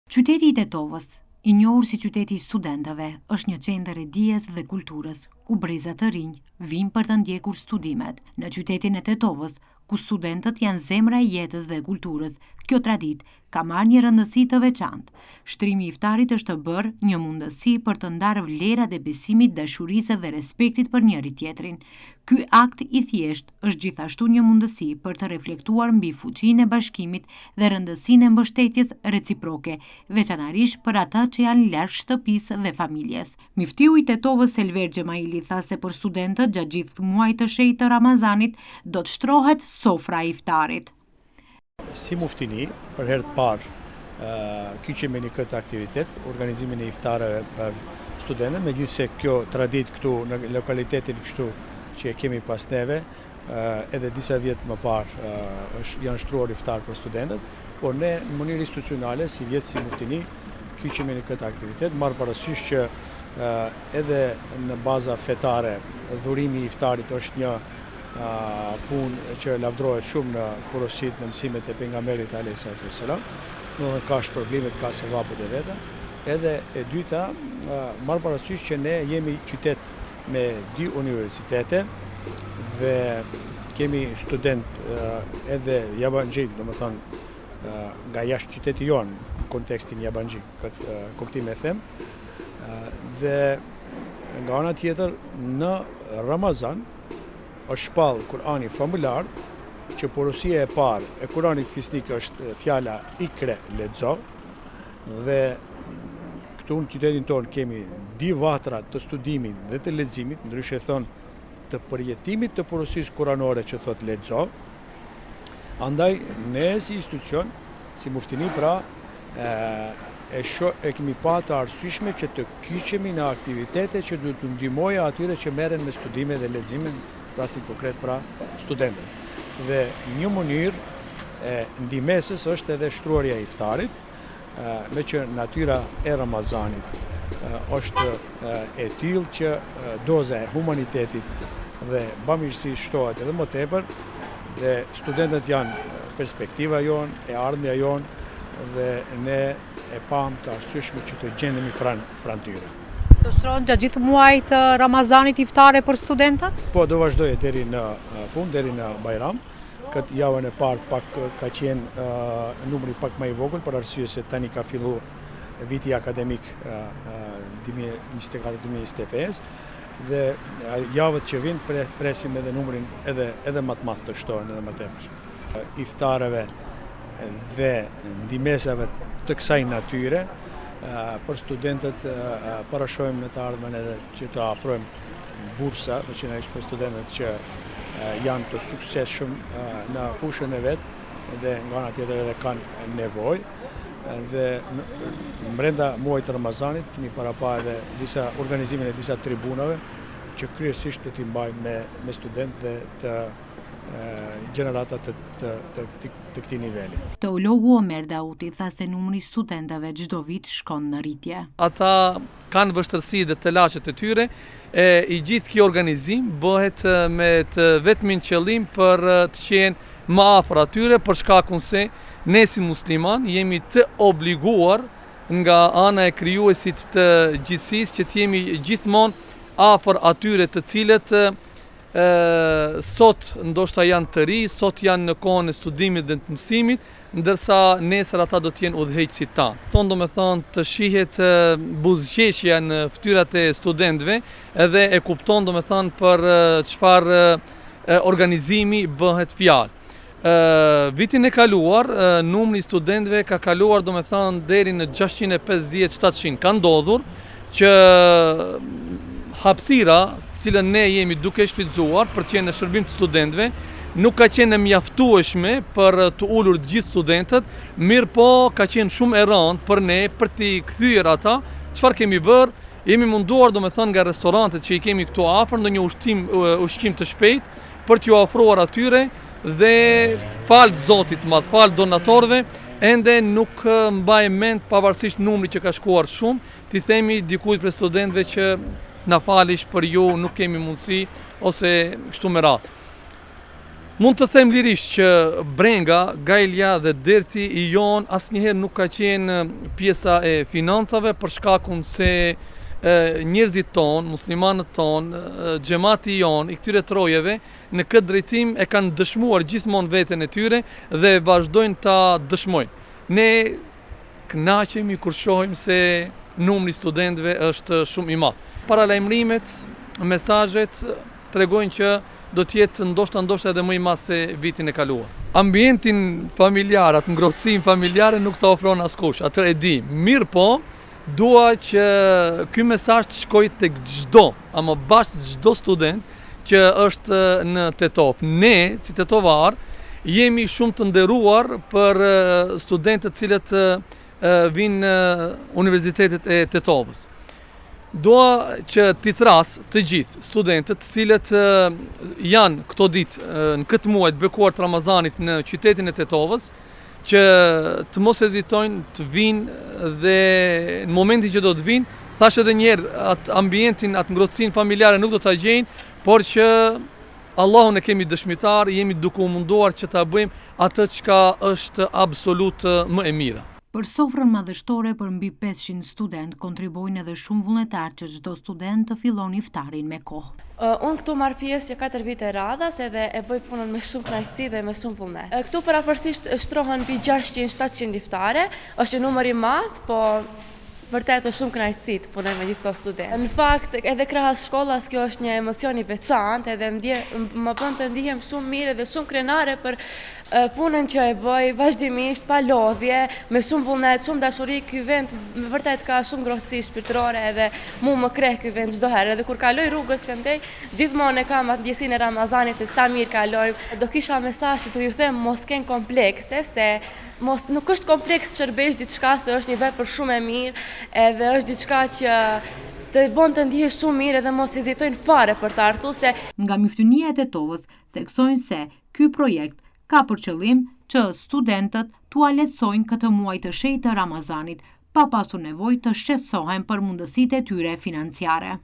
Qyteti i Tetovës, i njohur si qyteti i studentëve, është një qendër e dijes dhe kulturës, ku breza të rinj vijnë për të ndjekur studimet. Në qytetin e Tetovës, ku studentët janë zemra e jetës dhe kulturës, kjo traditë ka marrë një rëndësi të veçantë. Shtrimi i iftarit është bërë një mundësi për të ndarë vlerat e besimit, dashurisë dhe respektit për njëri tjetrin. Ky akt i thjesht është gjithashtu një mundësi për të reflektuar mbi fuqinë e bashkimit dhe rëndësinë e mbështetjes reciproke, veçanërisht për ata që janë larg shtëpisë dhe familjes. Miftiu i Tetovës Selver Xhemaili tha se për studentët gjatë gjithë muajit të shenjtë të Ramazanit do të shtrohet sofra e iftarit. Si muftini, për herë të parë, kyqemi në këtë aktivitet, organizimin e iftareve për studentët, megjithëse kjo traditë këtu në lokalitetin kështu që e kemi pas neve, edhe disa vjetë më parë janë shtruar iftar për studentët, por ne në mënyrë institucionale, si vjetë si muftini, kyqemi në këtë aktivitet, marrë parasysh që edhe në baza fetare, dhurimi i iftarit është një punë që lavdrohet shumë në porosit në mësimet e pejgamberit alayhis salam, do të ka shpërblimet, ka sevapet e veta. Edhe e dyta, marr parasysh që ne jemi qytet me 2 universitete dhe kemi student edhe jabanxhik, domethënë nga jashtë qytetit jon, në kontekstin jabanxhik, këtë kuptim e them. Dhe nga ana tjetër, në Ramazan është shpall Kurani famullar, që porosia e parë e Kuranit fisnik është fjala ikre lexo, dhe këtu në qytetin tonë kemi 2 vatra të studimit dhe të leximit, ndryshe thon të përjetimit të porosisë kuranore që thot lexo. Andaj ne si institucion, si muftini pra, e kemi pa të arsyeshme që të kyqemi në aktivitete që duhet të ndihmojë atyre që merren me studime dhe leximin, rastin konkret pra studentët. Dhe një mënyrë ndihmesës është edhe shtruarja e iftarit, me që natyra e Ramazanit është e tillë që doza e humanitetit dhe bamirësisë shtohet edhe më tepër, dhe studentët janë perspektiva jonë, e ardhmja jonë, dhe ne e pam të arsyeshme që të gjendemi pranë tyre. Do shtrohen gjatë gjithë muajit të Ramazanit iftare për studentët? Po, do vazhdoj deri në fund, deri në Bajram. Këtë javën e parë pak ka qenë numri pak më i vogël, për arsye se tani ka filluar viti akademik 2024-2025, dhe javët që vinë presim edhe numrin edhe më të madh të shtohen edhe më tepër. Iftareve dhe ndihmesave të kësaj natyre për studentët parashojmë në të ardhmen edhe që të afrojmë bursa, veçanërisht për studentët që janë të suksesshëm në fushën e vet dhe nga ana tjetër edhe kanë nevojë. Dhe brenda muajit të Ramazanit kemi parapar edhe disa organizimin e disa tribunave që kryesisht do t'i mbajmë me studentë dhe të gjenerata të këtij niveli. Teologu Omer Dauti tha se numri i studentëve çdo vit shkon në rritje. Ata kanë vështirësi dhe të laqet e tyre, i gjithë kjo organizim bëhet me të vetmin qëllim për të qenë më afër atyre, për shkakun se ne si musliman jemi të obliguar nga ana e krijuesit të gjithësisë që të jemi gjithmonë afër atyre të cilët sot ndoshta janë të ri, sot janë në kohën e studimit dhe të mësimit, ndërsa nesër ata do të jenë udhëheqësit tanë. Ton do me thonë të shihet buzëqeshja në fytyrat e studentëve, edhe e kupton do me thonë për çfarë organizimi bëhet fjalë. Vitin e kaluar, numri i studentëve ka kaluar do me thonë deri në 650-700. Ka ndodhur që hapësira cilën ne jemi duke shfrytzuar për të qenë në shërbim të studentëve, nuk ka qenë e mjaftueshme për të ulur të gjithë studentët, mirë po ka qenë shumë e rëndë për ne për t'i kthyer ata. Çfarë kemi bërë? Jemi munduar domethënë nga restorantet që i kemi këtu afër ndonjë ushqim të shpejt për t'ju ofruar atyre, dhe falë Zotit madh, falë donatorëve, ende nuk mbaj mend pavarësisht numrit që ka shkuar shumë, t'i themi dikujt për studentëve që na falish për ju, nuk kemi mundësi, ose kështu me radhë. Mund të them lirisht që Brenga, Gajlja dhe derti i jon asnjëherë nuk ka qenë pjesa e financave për shkakun se njerëzit tonë, muslimanët tonë, xhamati jon i këtyre trojeve në këtë drejtim e kanë dëshmuar gjithmonë veten e tyre dhe vazhdojnë ta dëshmojnë. Ne kënaqemi kur shohim se numri i studentëve është shumë i madh. Paralajmërimet, mesazhet tregojnë që do t'jetë ndoshta edhe më i madh se vitin e kaluar. Ambientin familjar, atë ngrohtësinë familjare nuk të ofron askush, atë e di. Mirë po, dua që ky mesazh të shkojë tek çdo, ama bashkë çdo student që është në Tetov. Ne, si tetovar, jemi shumë të nderuar për studentët të cilët vinë në Universitetet e Tetovës. Dua që t'i thras të gjithë studentët të cilët janë këto ditë në këtë muaj të bekuar të Ramazanit në qytetin e Tetovës, që të mos hezitojnë të vinë dhe në momentin që do të vinë, thash edhe njerë atë ambientin, atë ngrohtësinë familjare nuk do t'a gjejnë, por që Allahun e kemi dëshmitar, jemi duke u munduar që ta bëjmë atë çka është absolut më e mira. Për sofrën madhështore për mbi 500 student kontribojnë edhe shumë vullnetarë që çdo student të fillon iftarin me kohë. Unë këtu marr pjesë që 4 vite radhas edhe e bëj punën me shumë kënaqësi dhe me shumë vullnet. Këtu parafarsisht shtrohen mbi 600-700 iftare, është një numër i madh, po vërtet është shumë kënaqësi të punoj me gjithë këto studentë. Në fakt, edhe krahas shkollës, kjo është një emocion i veçantë, edhe më bën të ndihem shumë mirë dhe shumë krenare për punën që e bëj vazhdimisht, pa lodhje, me shumë vullnet, shumë dashuri. Ky vend vërtet ka shumë ngrohtësi shpirtërore edhe më kreh ky vend çdo herë. Edhe kur kaloj rrugës këndej, gjithmonë e kam atë ndjesinë e Ramazanit se sa mirë kalojmë. Do kisha mesazh që t'ju them mos ken komplekse, se nuk është kompleks shërbesh diçka, se është një vepër shumë e mirë, edhe është diçka që të bën të ndihesh shumë mirë edhe mos hezitojnë fare për të ardhur se nga Miftynia e Tetovës theksojnë se ky projekt ka për qëllim që studentët t'u lehtësojnë këtë muaj të shenjtë të Ramazanit, pa pasur nevojë të shqetësohen për mundësitë e tyre financiare.